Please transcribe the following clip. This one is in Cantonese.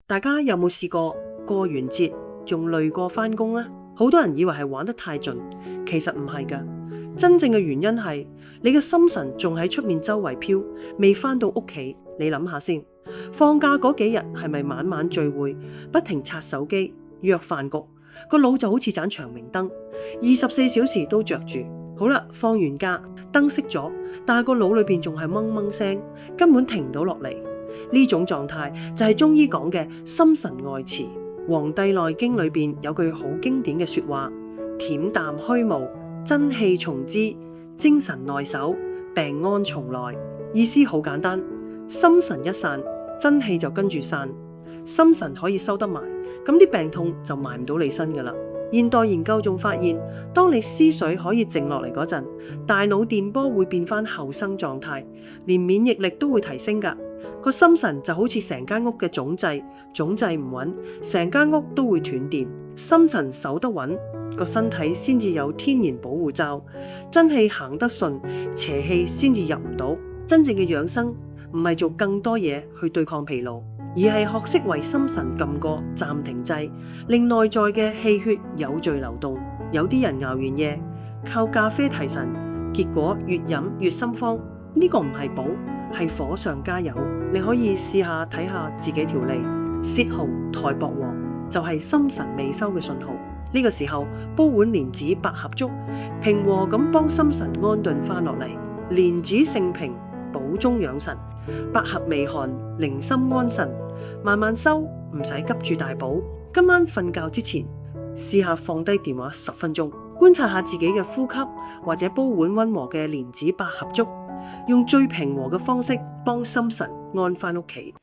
大家有冇試過過完節仲累過返工啊？好多人以為係玩得太盡，其實唔係㗎。真正嘅原因係你嘅心神仲喺出面周圍飄，未返到屋企。你諗下先，放假嗰幾日係咪晚晚聚會，不停刷手機、約飯局，個腦就好似盞長明燈，24小時都着住。好啦，放完假燈熄咗，但係個腦裏邊仲係掹掹聲，根本停唔到落嚟。呢種狀態就係中醫講嘅心神外馳。《黃帝內經》裏邊有句好經典嘅說話：恬淡虛無，真氣從之，精神內守，病安從來。意思好簡單，心神一散，真氣就跟住散。心神可以收得埋，咁啲病痛就埋唔到你身噶啦。現代研究仲發現，當你思緒可以靜落嚟嗰陣，大腦電波會變翻後生狀態，連免疫力都會提升噶。個心神就好似成間屋嘅總掣，總掣唔穩，成間屋都會斷電。心神守得穩，個身體先至有天然保護罩，真氣行得順，邪氣先至入唔到。真正嘅養生唔係做更多嘢去對抗疲勞，而係學識為心神撳個暫停掣，令內在嘅氣血有序流動。有啲人熬完夜靠咖啡提神，結果越飲越心慌，呢個唔係補，係火上加油。你可以試下睇下自己條脷，泄紅苔薄黃，就係心神未收嘅信號。呢個時候煲碗蓮子百合粥，平和咁幫心神安頓翻落嚟。蓮子性平，補中養神；百合微寒，寧心安神。慢慢收，唔使急住大補。今晚瞓覺之前，試下放低電話10分鐘，觀察下自己嘅呼吸，或者煲碗溫和嘅蓮子百合粥，用最平和嘅方式幫心神安翻屋企。